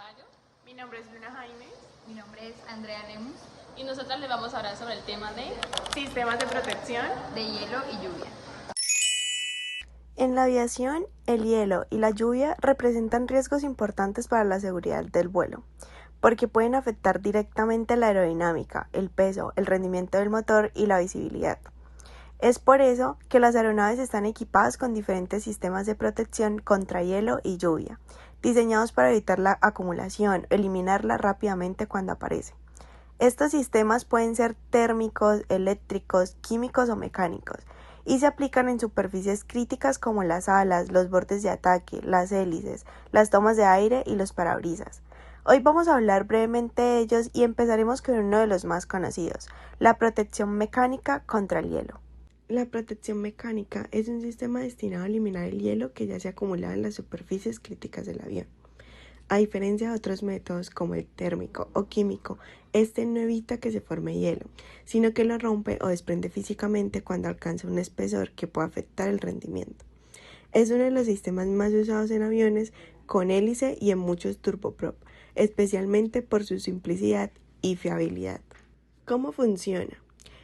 Amparo. Mi nombre es Luna Jaime. Mi nombre es Andrea Lemus. Y nosotras les vamos a hablar sobre el tema de sistemas de protección de hielo y lluvia. En la aviación, el hielo y la lluvia representan riesgos importantes para la seguridad del vuelo, porque pueden afectar directamente la aerodinámica, el peso, el rendimiento del motor y la visibilidad. Es por eso que las aeronaves están equipadas con diferentes sistemas de protección contra hielo y lluvia, diseñados para evitar la acumulación o eliminarla rápidamente cuando aparece. Estos sistemas pueden ser térmicos, eléctricos, químicos o mecánicos, y se aplican en superficies críticas como las alas, los bordes de ataque, las hélices, las tomas de aire y los parabrisas. Hoy vamos a hablar brevemente de ellos y empezaremos con uno de los más conocidos, la protección mecánica contra el hielo. La protección mecánica es un sistema destinado a eliminar el hielo que ya se acumulaba en las superficies críticas del avión. A diferencia de otros métodos como el térmico o químico, este no evita que se forme hielo, sino que lo rompe o desprende físicamente cuando alcanza un espesor que puede afectar el rendimiento. Es uno de los sistemas más usados en aviones con hélice y en muchos turboprop, especialmente por su simplicidad y fiabilidad. ¿Cómo funciona?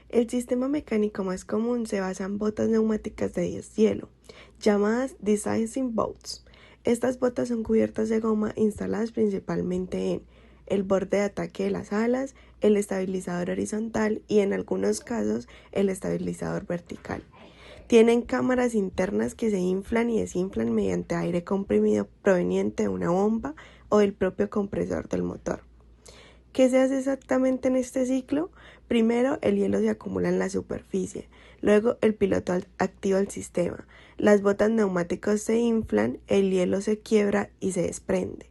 El sistema mecánico más común se basa en botas neumáticas de deshielo, llamadas de-icing boats. Estas botas son cubiertas de goma instaladas principalmente en el borde de ataque de las alas, el estabilizador horizontal y en algunos casos el estabilizador vertical. Tienen cámaras internas que se inflan y desinflan mediante aire comprimido proveniente de una bomba o del propio compresor del motor. ¿Qué se hace exactamente en este ciclo? Primero, el hielo se acumula en la superficie. Luego, el piloto activa el sistema. Las botas neumáticas se inflan, el hielo se quiebra y se desprende.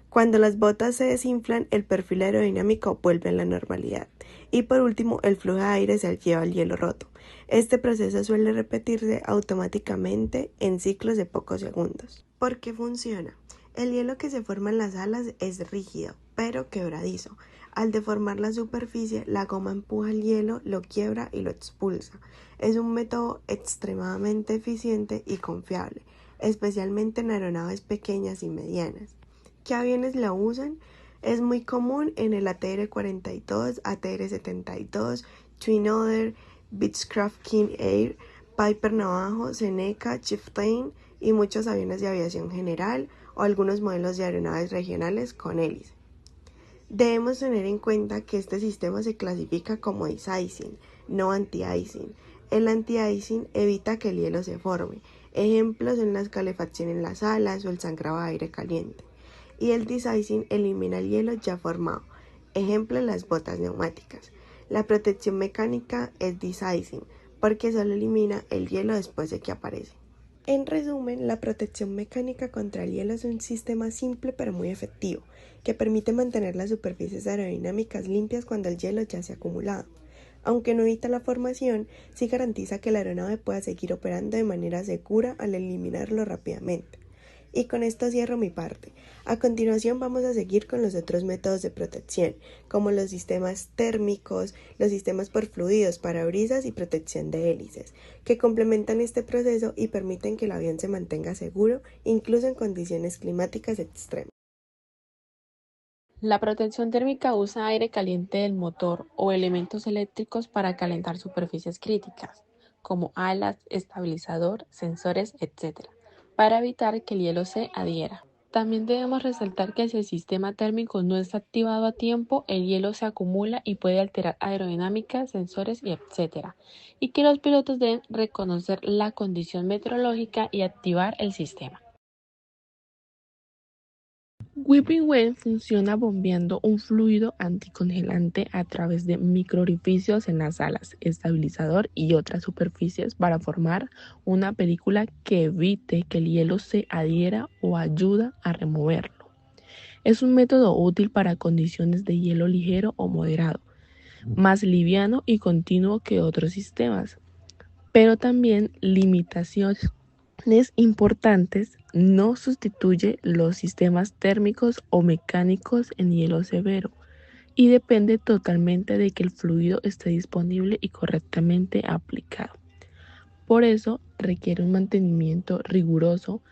Cuando las botas se desinflan, el perfil aerodinámico vuelve a la normalidad. Y por último, el flujo de aire se lleva al hielo roto. Este proceso suele repetirse automáticamente en ciclos de pocos segundos. ¿Por qué funciona? El hielo que se forma en las alas es rígido, pero quebradizo. Al deformar la superficie, la goma empuja el hielo, lo quiebra y lo expulsa. Es un método extremadamente eficiente y confiable, especialmente en aeronaves pequeñas y medianas. ¿Qué aviones la usan? Es muy común en el ATR-42, ATR-72, Twin Otter, Beechcraft King Air, Piper Navajo, Seneca, Chieftain y muchos aviones de aviación general o algunos modelos de aeronaves regionales con hélice. Debemos tener en cuenta que este sistema se clasifica como de-icing, no anti-icing. El anti-icing evita que el hielo se forme. Ejemplos son la calefacción en las alas o el sangrado de aire caliente. Y el de-icing elimina el hielo ya formado. Ejemplo, las botas neumáticas. La protección mecánica es de-icing porque solo elimina el hielo después de que aparece. En resumen, la protección mecánica contra el hielo es un sistema simple pero muy efectivo, que permite mantener las superficies aerodinámicas limpias cuando el hielo ya se ha acumulado. Aunque no evita la formación, sí garantiza que la aeronave pueda seguir operando de manera segura al eliminarlo rápidamente. Y con esto cierro mi parte. A continuación vamos a seguir con los otros métodos de protección, como los sistemas térmicos, los sistemas por fluidos, parabrisas y protección de hélices, que complementan este proceso y permiten que el avión se mantenga seguro, incluso en condiciones climáticas extremas. la protección térmica usa aire caliente del motor o elementos eléctricos para calentar superficies críticas, como alas, estabilizador, sensores, etc., para evitar que el hielo se adhiera. También debemos resaltar que si el sistema térmico no está activado a tiempo, el hielo se acumula y puede alterar aerodinámica, sensores y etc., y que los pilotos deben reconocer la condición meteorológica y activar el sistema. Whipping Well funciona bombeando un fluido anticongelante a través de microorificios en las alas, estabilizador y otras superficies para formar una película que evite que el hielo se adhiera o ayuda a removerlo. Es un método útil para condiciones de hielo ligero o moderado, más liviano y continuo que otros sistemas, pero también limitaciones importantes. No sustituye los sistemas térmicos o mecánicos en hielo severo y depende totalmente de que el fluido esté disponible y correctamente aplicado. Por eso requiere un mantenimiento riguroso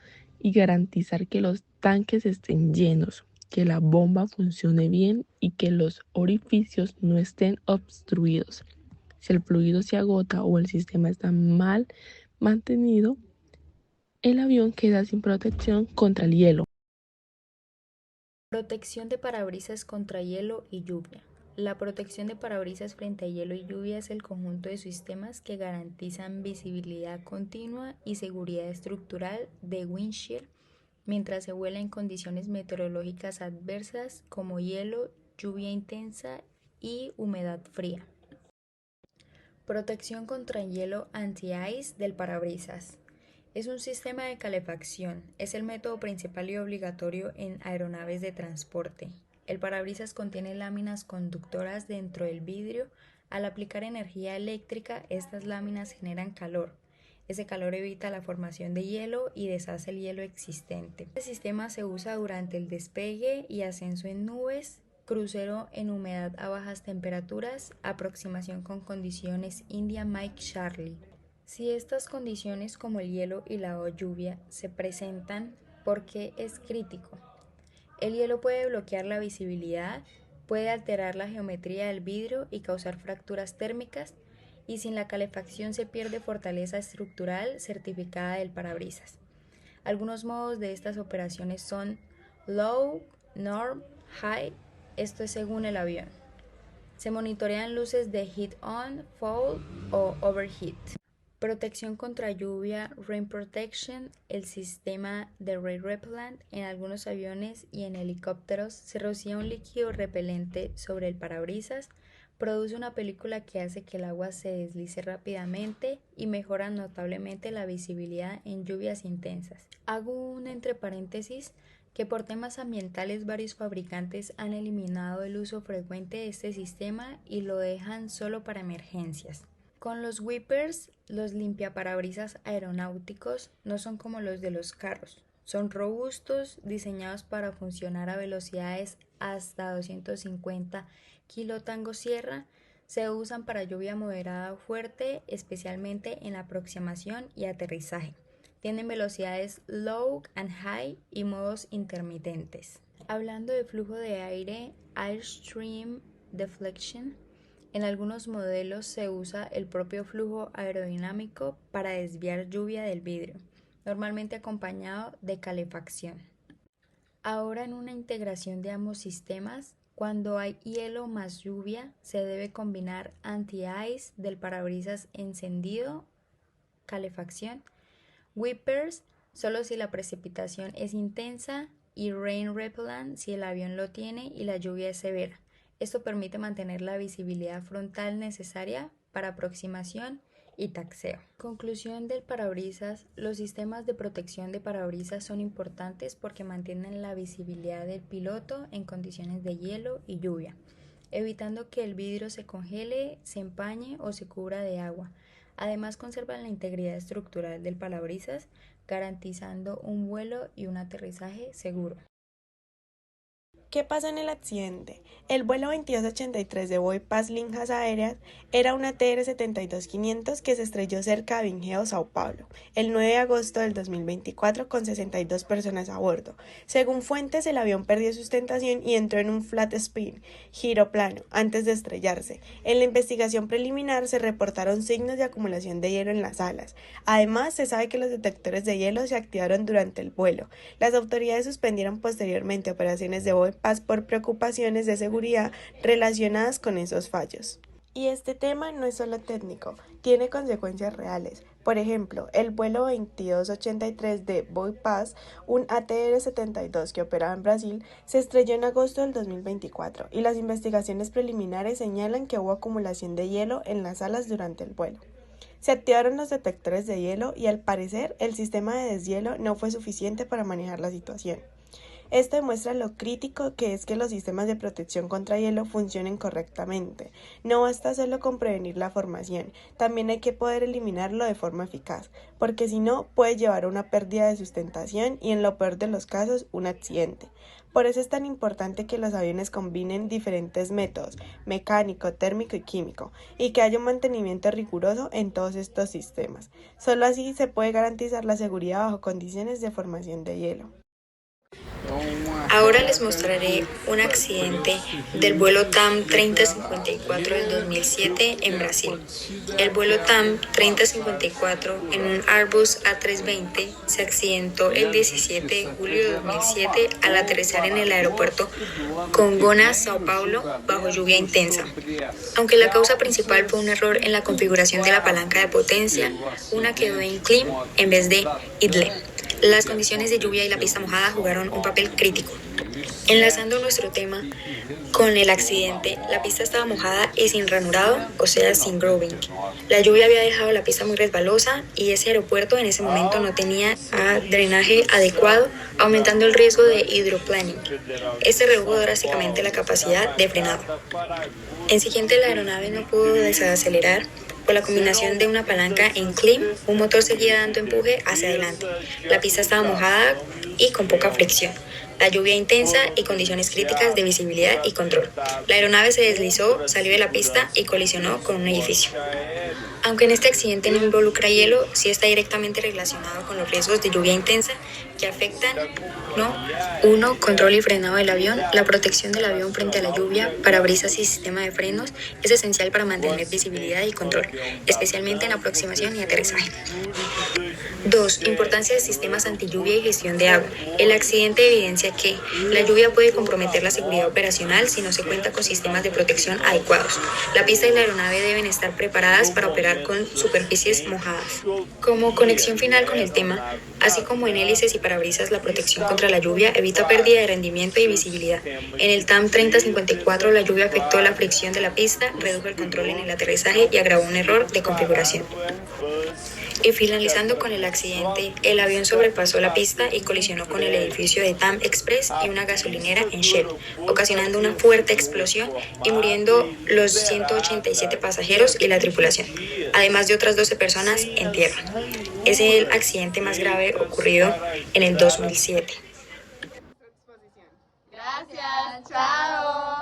y garantizar que los tanques estén llenos, que la bomba funcione bien y que los orificios no estén obstruidos. Si el fluido se agota o el sistema está mal mantenido, el avión queda sin protección contra el hielo. Protección de parabrisas contra hielo y lluvia. La protección de parabrisas frente a hielo y lluvia es el conjunto de sistemas que garantizan visibilidad continua y seguridad estructural de windshield mientras se vuela en condiciones meteorológicas adversas como hielo, lluvia intensa y humedad fría. Protección contra hielo anti-ice del parabrisas. Es un sistema de calefacción. Es el método principal y obligatorio en aeronaves de transporte. El parabrisas contiene láminas conductoras dentro del vidrio. Al aplicar energía eléctrica, estas láminas generan calor. Ese calor evita la formación de hielo y deshace el hielo existente. Este sistema se usa durante el despegue y ascenso en nubes, crucero en humedad a bajas temperaturas, aproximación con condiciones India Mike Charlie. Si estas condiciones como el hielo y la lluvia se presentan, ¿por qué es crítico? El hielo puede bloquear la visibilidad, puede alterar la geometría del vidrio y causar fracturas térmicas, y sin la calefacción se pierde fortaleza estructural certificada del parabrisas. Algunos modos de estas operaciones son Low, Norm, High, esto es según el avión. Se monitorean luces de Heat On, Fall o Overheat. Protección contra lluvia, Rain Protection, el sistema de Rain Repellent. En algunos aviones y en helicópteros se rocía un líquido repelente sobre el parabrisas, produce una película que hace que el agua se deslice rápidamente y mejora notablemente la visibilidad en lluvias intensas. Hago un entre paréntesis que por temas ambientales varios fabricantes han eliminado el uso frecuente de este sistema y lo dejan solo para emergencias. Con los wipers, los limpiaparabrisas aeronáuticos no son como los de los carros. Son robustos, diseñados para funcionar a velocidades hasta 250 kilo-tango sierra. Se usan para lluvia moderada o fuerte, especialmente en la aproximación y aterrizaje. Tienen velocidades low and high y modos intermitentes. Hablando de flujo de aire, Airstream Deflection. En algunos modelos se usa el propio flujo aerodinámico para desviar lluvia del vidrio, normalmente acompañado de calefacción. Ahora en una integración de ambos sistemas, cuando hay hielo más lluvia, se debe combinar anti-ice del parabrisas encendido, calefacción, wipers solo si la precipitación es intensa y rain repellent si el avión lo tiene y la lluvia es severa. Esto permite mantener la visibilidad frontal necesaria para aproximación y taxeo. Conclusión del parabrisas. Los sistemas de protección de parabrisas son importantes porque mantienen la visibilidad del piloto en condiciones de hielo y lluvia, evitando que el vidrio se congele, se empañe o se cubra de agua. Además conservan la integridad estructural del parabrisas, garantizando un vuelo y un aterrizaje seguro. ¿Qué pasó en el accidente? El vuelo 2283 de Boeing Linhas Aéreas era una TR-72500 que se estrelló cerca de Vinhedo, Sao Paulo, el 9 de agosto del 2024 con 62 personas a bordo. Según fuentes, el avión perdió sustentación y entró en un flat spin, giro plano, antes de estrellarse. En la investigación preliminar se reportaron signos de acumulación de hielo en las alas. Además, se sabe que los detectores de hielo se activaron durante el vuelo. Las autoridades suspendieron posteriormente operaciones de Boeing por preocupaciones de seguridad relacionadas con esos fallos. Y este tema no es solo técnico, tiene consecuencias reales. Por ejemplo, el vuelo 2283 de Boeing, un ATR-72 que operaba en Brasil, se estrelló en agosto del 2024 y las investigaciones preliminares señalan que hubo acumulación de hielo en las alas durante el vuelo. Se activaron los detectores de hielo y al parecer el sistema de deshielo no fue suficiente para manejar la situación. Esto demuestra lo crítico que es que los sistemas de protección contra hielo funcionen correctamente. No basta solo con prevenir la formación, también hay que poder eliminarlo de forma eficaz, porque si no puede llevar a una pérdida de sustentación y en lo peor de los casos un accidente. Por eso es tan importante que los aviones combinen diferentes métodos, mecánico, térmico y químico, y que haya un mantenimiento riguroso en todos estos sistemas. Solo así se puede garantizar la seguridad bajo condiciones de formación de hielo. Ahora les mostraré un accidente del vuelo TAM 3054 del 2007 en Brasil. El vuelo TAM 3054 en un Airbus A320 se accidentó el 17 de julio de 2007 al aterrizar en el aeropuerto Congonhas, Sao Paulo, bajo lluvia intensa. Aunque la causa principal fue un error en la configuración de la palanca de potencia, una quedó en clean en vez de idle. Las condiciones de lluvia y la pista mojada jugaron un papel crítico. Enlazando nuestro tema con el accidente, la pista estaba mojada y sin ranurado, o sea, sin grooving. La lluvia había dejado la pista muy resbalosa y ese aeropuerto en ese momento no tenía drenaje adecuado, aumentando el riesgo de hydroplaning. Este redujo drásticamente la capacidad de frenado. En siguiente, la aeronave no pudo desacelerar. Por la combinación de una palanca en clean, un motor seguía dando empuje hacia adelante. La pista estaba mojada y con poca fricción. La lluvia intensa y condiciones críticas de visibilidad y control. La aeronave se deslizó, salió de la pista y colisionó con un edificio. Aunque en este accidente no involucra hielo, sí está directamente relacionado con los riesgos de lluvia intensa que afectan, 1. Control y frenado del avión. La protección del avión frente a la lluvia, parabrisas y sistema de frenos es esencial para mantener visibilidad y control, especialmente en aproximación y aterrizaje. 2. Importancia de sistemas antilluvia y gestión de agua. El accidente evidencia que la lluvia puede comprometer la seguridad operacional si no se cuenta con sistemas de protección adecuados. La pista y la aeronave deben estar preparadas para operar con superficies mojadas. Como conexión final con el tema, así como en hélices y parabrisas, la protección contra la lluvia evita pérdida de rendimiento y visibilidad. En el TAM 3054, la lluvia afectó la fricción de la pista, redujo el control en el aterrizaje y agravó un error de configuración. Y finalizando con el accidente, el avión sobrepasó la pista y colisionó con el edificio de TAM Express y una gasolinera en Shell, ocasionando una fuerte explosión y muriendo los 187 pasajeros y la tripulación, además de otras 12 personas en tierra. Es el accidente más grave ocurrido en el 2007. Gracias, chao.